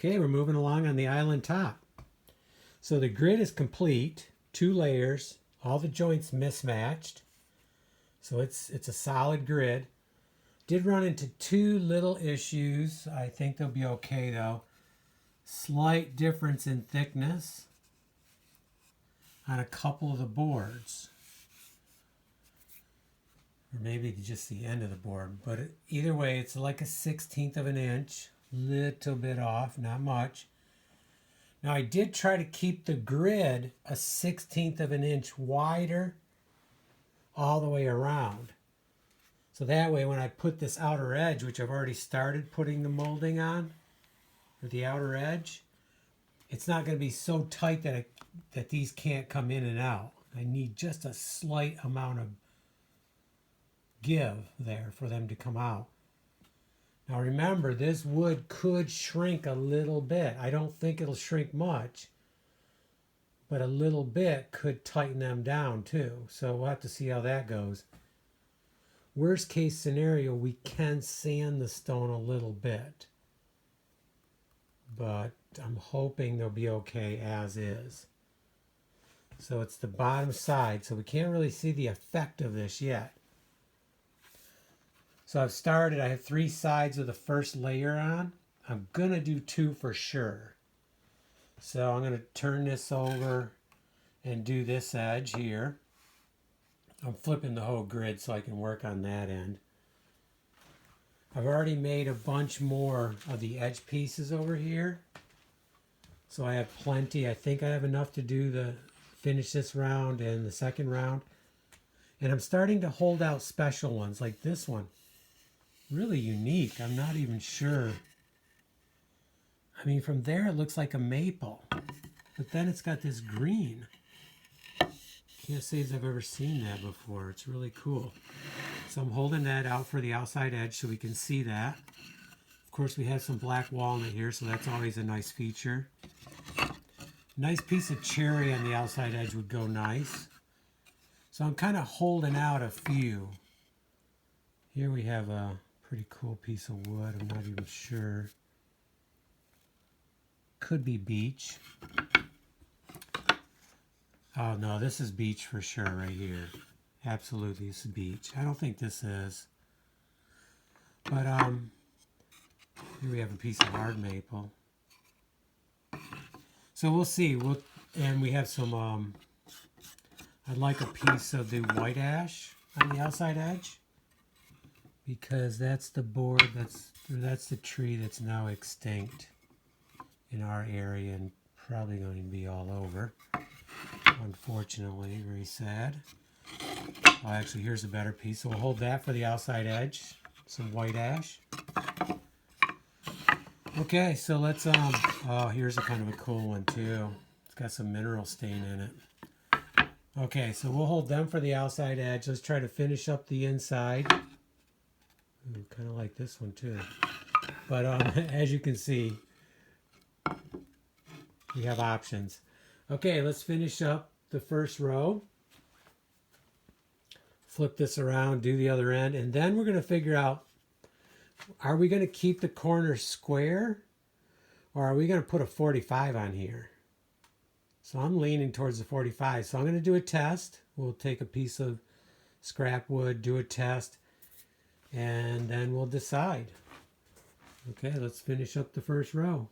Okay, we're moving along on the island top. So the grid is complete, 2 layers, all the joints mismatched. So it's a solid grid. Did run into 2 little issues. I think they'll be okay though. Slight difference in thickness on a couple of the boards. Or maybe just the end of the board. But either way, it's like a 1/16 of an inch. Little bit off, not much. Now I did try to keep the grid a 1/16 of an inch wider all the way around. So that way when I put this outer edge, which I've already started putting the molding on, or the outer edge, it's not going to be so tight that these can't come in and out. I need just a slight amount of give there for them to come out. Now remember, this wood could shrink a little bit. I don't think it'll shrink much, but a little bit could tighten them down too. So we'll have to see how that goes. Worst case scenario, we can sand the stone a little bit, but I'm hoping they'll be okay as is. So it's the bottom side, so we can't really see the effect of this yet. So I've started, I have 3 sides of the first layer on. I'm going to do 2 for sure. So I'm going to turn this over and do this edge here. I'm flipping the whole grid so I can work on that end. I've already made a bunch more of the edge pieces over here. So I have plenty. I think I have enough to do finish this round and the second round. And I'm starting to hold out special ones like this one. Really unique. I'm not even sure. I mean, from there it looks like a maple, but then it's got this green. Can't say as I've ever seen that before. It's really cool. So I'm holding that out for the outside edge so we can see that. Of course, we have some black walnut here, so that's always a nice feature. Nice piece of cherry on the outside edge would go nice. So I'm kind of holding out a few. Here we have a pretty cool piece of wood. I'm not even sure. Could be beech. Oh no, this is beech for sure right here. Absolutely, this is beech. I don't think this is. But here we have a piece of hard maple. So we'll see. And we have some, I'd like a piece of the white ash on the outside edge, because that's the board, that's the tree that's now extinct in our area and probably going to be all over. Unfortunately, very sad. Oh, actually, here's a better piece. So we'll hold that for the outside edge. Some white ash. Okay, so let's, oh, here's a kind of a cool one too. It's got some mineral stain in it. Okay, so we'll hold them for the outside edge. Let's try to finish up the inside. Kind of like this one too. But as you can see, we have options. Okay, let's finish up the first row. Flip this around, do the other end, and then we're going to figure out, are we going to keep the corner square, or are we going to put a 45 on here? So I'm leaning towards the 45. So I'm going to do a test. We'll take a piece of scrap wood, do a test, and then we'll decide. Okay, let's finish up the first row.